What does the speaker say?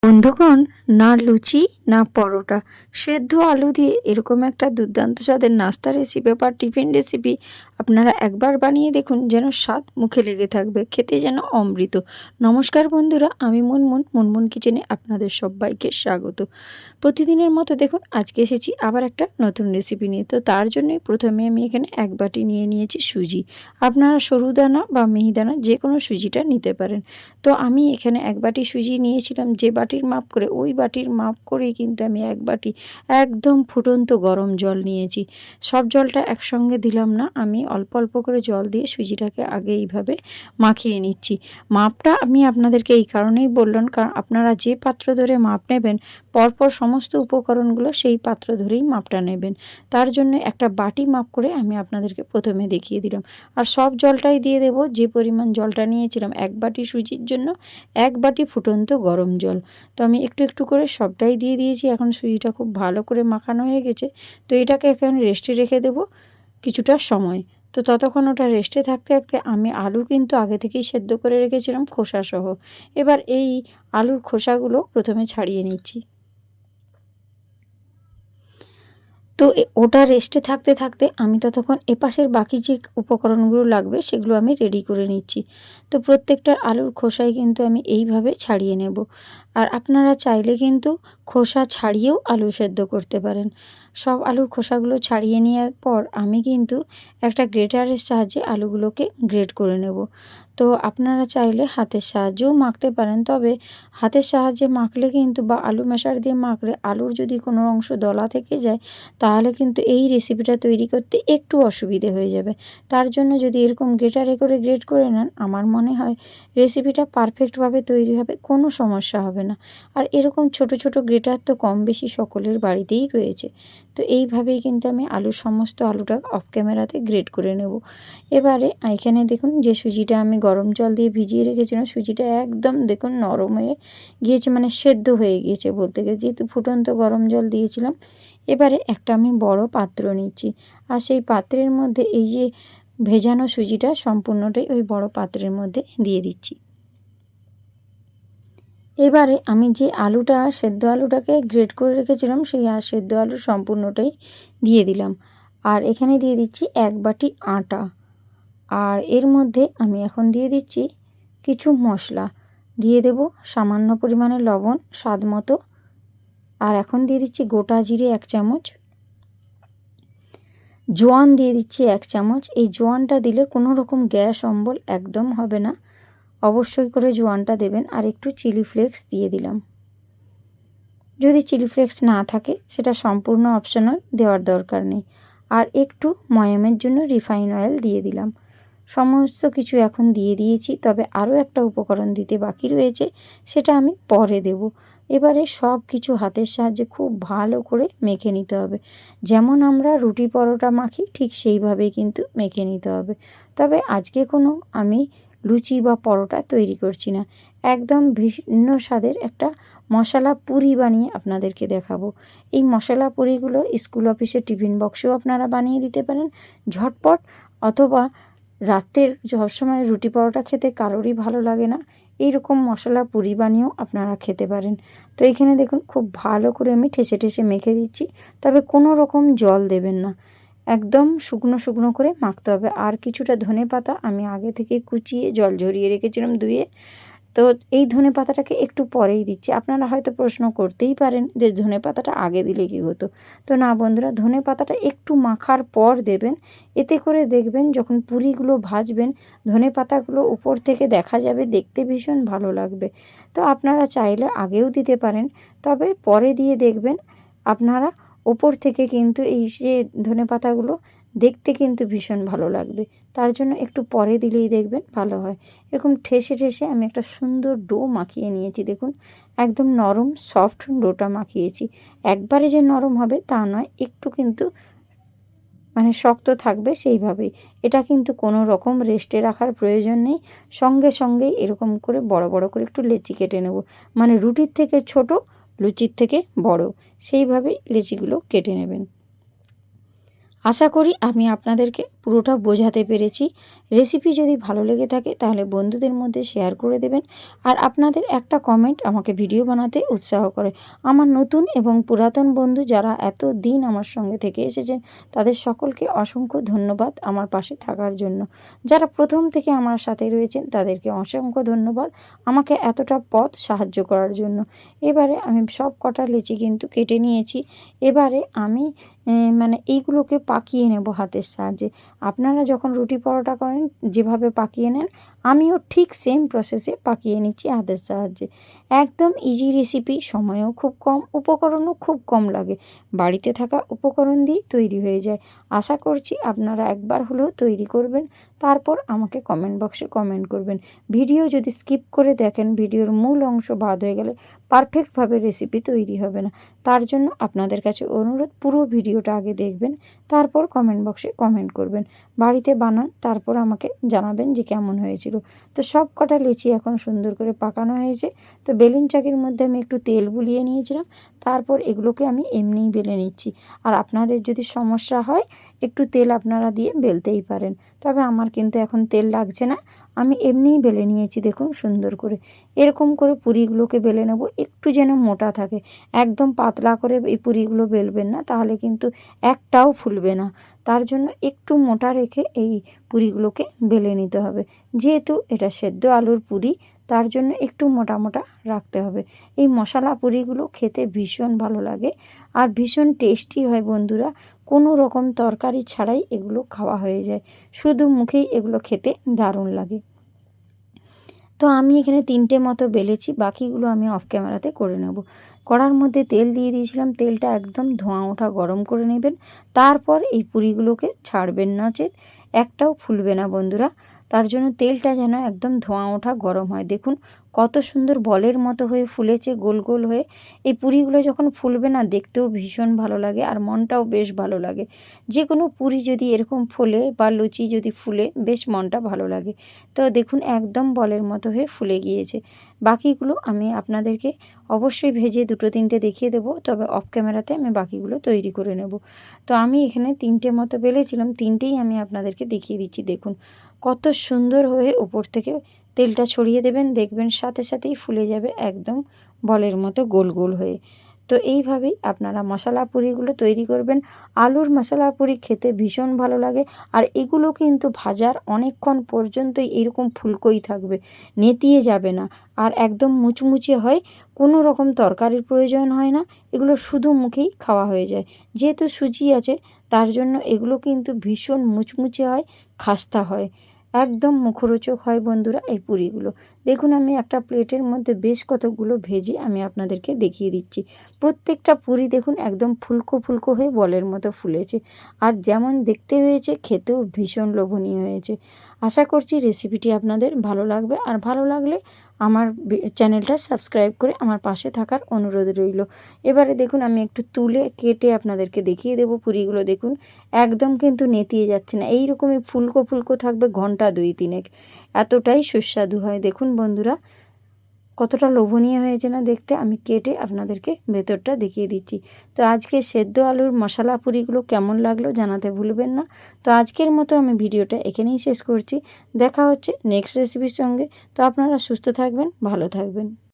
বন্ধুগণ, না লুচি না পরোটা, সেদ্ধ আলু দিয়ে এরকম একটা দুর্দান্ত স্বাদের নাস্তা রেসিপি বা টিফিন রেসিপি আপনারা একবার বানিয়ে দেখুন, যেন স্বাদ মুখে লেগে থাকবে, খেতে যেন অমৃত। নমস্কার বন্ধুরা, আমি মুনমুন কিচেনে আপনাদের সবাইকে স্বাগত। প্রতিদিনের মতো দেখুন আজকে এসেছি আবার একটা নতুন রেসিপি নিয়ে। তো তার জন্যই প্রথমে আমি এখানে এক বাটি নিয়ে নিয়েছি সুজি। আপনারা সরুদানা বা মিহিদানা যে কোনো সুজিটা নিতে পারেন। তো আমি এখানে এক বাটি সুজি নিয়েছিলাম, যে বাটির মাপ করে ওই বাটির মাপ করেই কিন্তু আমি এক বাটি একদম ফুটন্ত গরম জল নিয়েছি। সব জলটা একসঙ্গে দিলাম না, আমি অল্প অল্প করে জল দিয়ে সুজিটাকে আগে এইভাবে মাখিয়ে নিচ্ছি। মাপটা আমি আপনাদেরকে এই কারণেই বললাম, কারণ আপনারা যে পাত্র ধরে মাপ নেবেন, পরপর সমস্ত উপকরণগুলো সেই পাত্র ধরেই মাপটা নেবেন। তার জন্য একটা বাটি মাপ করে আমি আপনাদেরকে প্রথমে দেখিয়ে দিলাম। আর সব জলটাই দিয়ে দেব, যে পরিমাণ জলটা নিয়েছিলাম এক বাটি সুজির জন্য এক বাটি ফুটন্ত গরম জল। তো আমি একটু একটু করে সবটাই দিয়ে দিয়েছি। এখন সুজিটা খুব ভালো করে মাখানো হয়ে গেছে। তো এটাকে এখন রেস্টে রেখে দেব কিছুটা সময়। তো ততক্ষণ ওটা রেস্টে থাকতে থাকতে আমি আলু কিন্তু আগে থেকেই সেদ্ধ করে রেখেছিলাম খোসাসহ। এবার এই আলুর খোসাগুলো প্রথমে ছাড়িয়ে নিচ্ছি। তো ওটা রেস্টে থাকতে থাকতে আমি ততক্ষণ এপাশের বাকি যে উপকরণগুলো লাগবে সেগুলো আমি রেডি করে নিচ্ছি। তো প্রত্যেকটা আলুর খোসাই কিন্তু আমি এইভাবে ছাড়িয়ে নেব। আর আপনারা চাইলে কিন্তু খোসা ছাড়িয়েও আলু সেদ্ধ করতে পারেন। সব আলুর খোসাগুলো ছাড়িয়ে নেওয়ার পর আমি কিন্তু একটা গ্রেটারের সাহায্যে আলুগুলোকে গ্রেট করে নেব। তো আপনারা চাইলে হাতের সাহায্যেও মাখতে পারেন, তবে হাতের সাহায্যে মাখলে কিন্তু বা আলু ম্যাশার দিয়ে মাখলে আলুর যদি কোনো অংশ দলা থেকে যায়, তাহলে কিন্তু এই রেসিপিটা তৈরি করতে একটু অসুবিধে হয়ে যাবে। তার জন্য যদি এরকম গ্রেটারে করে গ্রেট করে নেন, আমার মনে হয় রেসিপিটা পারফেক্টভাবে তৈরি হবে, কোনো সমস্যা হবে না। আর এরকম ছোট ছোট গ্রেটার তো কম বেশি সকলের বাড়িতেই রয়েছে। তো এইভাবেই কিন্তু আমি সমস্ত আলুটা অফ ক্যামেরাতে গ্রেট করে নেব। এবারে এখানে দেখুন, যে সুজিটা আমি গরম জল দিয়ে ভিজিয়ে রেখেছিলাম, সুজিটা একদম দেখুন নরম হয়ে গিয়েছে, মানে সেদ্ধ হয়ে গিয়েছে বলতে গেলে, যেহেতু ফুটন্ত গরম জল দিয়েছিলাম। এবারে একটা আমি বড় পাত্র নিচ্ছি, আর সেই পাত্রের মধ্যে এই যে ভেজানো সুজিটা সম্পূর্ণটাই ওই বড় পাত্রের মধ্যে দিয়ে দিচ্ছি। এবারে আমি যে সেদ্ধ আলুটাকে গ্রেট করে রেখেছিলাম, সেই সেদ্ধ আলু সম্পূর্ণটাই দিয়ে দিলাম। আর এখানে দিয়ে দিচ্ছি এক বাটি আটা। আর এর মধ্যে আমি এখন দিয়ে দিচ্ছি কিছু মশলা, দিয়ে দেব সামান্য পরিমাণে লবণ স্বাদ মতো। আর এখন দিয়ে দিচ্ছি গোটা জিরে 1 চামচ, জোয়ান দিয়ে দিচ্ছি 1 চামচ। এই জোয়ানটা দিলে কোনো রকম গ্যাস অম্বল একদম হবে না, অবশ্যই করে জোয়ানটা দেবেন। আর একটু চিলি ফ্লেক্স দিয়ে দিলাম। যদি চিলি ফ্লেক্স না থাকে সেটা সম্পূর্ণ অপশনাল, দেওয়ার দরকার নেই। আর একটু ময়ামের জন্য রিফাইন অয়েল দিয়ে দিলাম। সমস্ত কিছু এখন দিয়ে দিয়েছি, তবে আরও একটা উপকরণ দিতে বাকি রয়েছে, সেটা আমি পরে দেব। এবারে সব কিছু হাতের সাহায্যে খুব ভালো করে মেখে নিতে হবে। যেমন আমরা রুটি পরোটা মাখি ঠিক সেইভাবেই কিন্তু মেখে নিতে হবে। তবে আজকে কোনো আমি লুচি বা পরোটা তৈরি করছি না, একদম ভিন্ন স্বাদের একটা মশলা পুরি বানিয়ে আপনাদেরকে দেখাবো। এই মশলা পুরিগুলো স্কুল অফিসের টিফিন বক্সেও আপনারা বানিয়ে দিতে পারেন ঝটপট, অথবা রাতের সবসময় রুটি পরোটা খেতে কারোরই ভালো লাগে না, এইরকম মশলা পুরি বানিয়েও আপনারা খেতে পারেন। তো এখানে দেখুন খুব ভালো করে আমি ঠেসে ঠেসে মেখে দিচ্ছি, তবে কোনো রকম জল দেবেন না, একদম শুকনো শুকনো করে মাখতে হবে। আর কিছুটা ধনেপাতা আমি আগে থেকে কুচিয়ে জল ঝরিয়ে রেখেছিলাম ধুয়ে, তো এই ধনেপাতাটাকে একটু পরেই দিচ্ছি। আপনারা হয়তো প্রশ্ন করতেই পারেন যে ধনেপাতাটা আগে দিলে কী হতো। তো না বন্ধুরা, ধনেপাতাটা একটু মাখার পর দেবেন। এতে করে দেখবেন যখন পুরিগুলো ভাজবেন, ধনেপাতাগুলো উপর থেকে দেখা যাবে, দেখতে ভীষণ ভালো লাগবে। তো আপনারা চাইলে আগেও দিতে পারেন, তবে পরে দিয়ে দেখবেন আপনারা ওপর থেকে কিন্তু এই যে ধনেপাতাগুলো দেখতে কিন্তু ভীষণ ভালো লাগবে। তার জন্য একটু পরে দিলেই দেখবেন ভালো হয়। এরকম ঠেসে ঠেসে আমি একটা সুন্দর ডো মাখিয়ে নিয়েছি। দেখুন একদম নরম সফট ডোটা মাখিয়েছি। একবারে যে নরম হবে তা নয়, একটু কিন্তু মানে শক্ত থাকবে সেইভাবেই। এটা কিন্তু কোনো রকম রেস্টে রাখার প্রয়োজন নেই, সঙ্গে সঙ্গেই এরকম করে বড় বড় করে একটু লেচি কেটে নেব, মানে রুটির থেকে ছোট, লুচির থেকে বড়, সেইভাবেই লেচিগুলো কেটে নেবেন। আশা করি আমি আপনাদেরকে পুরোটা বোঝাতে পেরেছি। রেসিপি যদি ভালো লেগে থাকে তাহলে বন্ধুদের মধ্যে শেয়ার করে দেবেন। আর আপনাদের একটা কমেন্ট আমাকে ভিডিও বানাতে উৎসাহ করে। আমার নতুন এবং পুরাতন বন্ধু যারা এত দিন আমার সঙ্গে থেকে এসেছেন তাদের সকলকে অসংখ্য ধন্যবাদ আমার পাশে থাকার জন্য। যারা প্রথম থেকে আমার সাথে রয়েছেন তাদেরকে অসংখ্য ধন্যবাদ আমাকে এতটা পথ সাহায্য করার জন্য। এবারে আমি সব কটা লিচি কিন্তু কেটে নিয়েছি। এবারে আমি এইগুলোকে পাকিয়ে নেব হাতের সাহায্যে। আপনারা যখন রুটি পরোটা করেন যেভাবে পাকিয়ে নেন আমিও ঠিক সেম প্রসেসে পাকিয়ে নিচ্ছি হাতের সাহায্যে। একদম ইজি রেসিপি, সময়ও খুব কম, উপকরণও খুব কম লাগে, বাড়িতে থাকা উপকরণ দিয়েই তৈরি হয়ে যায়। আশা করছি আপনারা একবার হলেও তৈরি করবেন, তারপর আমাকে কমেন্ট বক্সে কমেন্ট করবেন। ভিডিও যদি স্কিপ করে দেখেন ভিডিওর মূল অংশ বাদ হয়ে গেলে পারফেক্টভাবে রেসিপি তৈরি হবে না। তার জন্য আপনাদের কাছে অনুরোধ পুরো ভিডিওটা আগে দেখবেন, তারপর কমেন্ট বক্সে কমেন্ট করবেন। বাড়িতে বানান, তারপর আমাকে জানাবেন যে কেমন হয়েছিল। তো সব কটা লিচি এখন সুন্দর করে পাকানো হয়েছে। তো বেলুন চাকির মধ্যে আমি একটু তেল বুলিয়ে নিয়েছিলাম, তারপর এগুলোকে আমি এমনিই বেলে নিচ্ছি। আর আপনাদের যদি সমস্যা হয় একটু তেল আপনারা দিয়ে বেলতেই পারেন, তবে আমার কিন্তু এখন তেল লাগছে না, আমি এমনিই বেলে নিয়েছি। দেখুন সুন্দর করে এরকম করে পুরিগুলোকে বেলে নেব, একটু যেন মোটা থাকে। একদম পাতলা করে এই পুরিগুলো বেলবেন না, তাহলে কিন্তু একটাও ফুলবে না। তার জন্য একটু মোটা রেখে এই পুরিগুলোকে বেলে নিতে হবে। যেহেতু এটা সেদ্ধ আলুর পুরি তার জন্য একটু মোটা মোটা রাখতে হবে। এই মশলা পুরিগুলো খেতে ভীষণ ভালো লাগে আর ভীষণ টেস্টি হয় বন্ধুরা। কোনো রকম তরকারি ছাড়াই এগুলো খাওয়া হয়ে যায়, শুধু মুখেই এগুলো খেতে দারুণ লাগে। তো আমি এখানে 3টে মতো বেলেছি, বাকিগুলো আমি অফ ক্যামেরাতে করে নেব। কড়ার মধ্যে তেল দিয়ে দিয়েছিলাম, তেলটা একদম ধোঁয়া ওঠা গরম করে নেবেন, তারপর এই পুরিগুলোকে ছাড়বেন, নচেত একটাও ফুলবে না বন্ধুরা। তার জন্য তেলটা যেন একদম ধোঁয়া ওঠা গরম হয়। দেখুন কত সুন্দর বলের মতো হয়ে ফুলেছে, গোল গোল হয়ে। এই পুরিগুলো যখন ফুলবে না দেখতেও ভীষণ ভালো লাগে আর মনটাও বেশ ভালো লাগে। যে কোনো পুরি যদি এরকম ফুলে বা লুচি যদি ফুলে বেশ মনটা ভালো লাগে। তো দেখুন একদম বলের মতো হয়ে ফুলে গিয়েছে। বাকিগুলো আমি আপনাদেরকে অবশ্যই ভেজে 2-3টে দেখিয়ে দেবো, তবে অফ ক্যামেরাতে আমি বাকিগুলো তৈরি করে নেব। তো আমি এখানে 3টে মতো বেলেছিলাম, 3টেই আমি আপনাদেরকে দেখিয়ে দিচ্ছি। দেখুন কত সুন্দর হয়ে উপর থেকে তেলটা ছড়িয়ে দেবেন, দেখবেন সাথে সাথেই ফুলে যাবে একদম বলের মতো গোল গোল হয়ে। তো এইভাবেই আপনারা মশলা পুরিগুলো তৈরি করবেন। আলুর মশলা পুরি খেতে ভীষণ ভালো লাগে আর এগুলো কিন্তু ভাজার অনেকক্ষণ পর্যন্তই এরকম ফুলকোই থাকবে, নেতিয়ে যাবে না আর একদম মুচমুচে হয়। কোনো রকম তরকারির প্রয়োজন হয় না, এগুলো শুধু মুখেই খাওয়া হয়ে যায়। যেহেতু সুজি আছে তার জন্য এগুলো কিন্তু ভীষণ মুচমুচে হয়, খাস্তা হয়, একদম মুখরোচক হয় বন্ধুরা এই পুরিগুলো। দেখুন আমি একটা প্লেটের মধ্যে বেশ কতগুলো ভেজে আমি আপনাদেরকে দেখিয়ে দিচ্ছি। প্রত্যেকটা পুরি দেখুন একদম ফুলকো ফুলকো হয়ে বলের মতো ফুলেছে আর যেমন দেখতে হয়েছে খেতেও ভীষণ লোভনীয় হয়েছে। আশা করছি রেসিপিটি আপনাদের ভালো লাগবে, আর ভালো লাগলে আমার চ্যানেলটা সাবস্ক্রাইব করে আমার পাশে থাকার অনুরোধ রইল। এবারে দেখুন আমি একটু তুলে কেটে আপনাদেরকে দেখিয়ে দেবো পুরিগুলো। দেখুন একদম কিন্তু নেতিয়ে যাচ্ছে না, এইরকমই ফুলকো ফুলকো থাকবে ঘন্টা 2-3 এতটাই সুস্বাদু হয়। দেখুন বন্ধুরা কতটা লোভনীয় হয়েছে না দেখতে। আমি কেটে আপনাদেরকে ভেতরটা দেখিয়ে দিচ্ছি। তো আজকে সেদ্ধ আলুর মশলা পুরিগুলো কেমন লাগলো জানাতে ভুলবেন না। তো আজকের মতো আমি ভিডিওটা এখানেই শেষ করছি, দেখা হচ্ছে নেক্সট রেসিপির সঙ্গে। তো আপনারা সুস্থ থাকবেন, ভালো থাকবেন।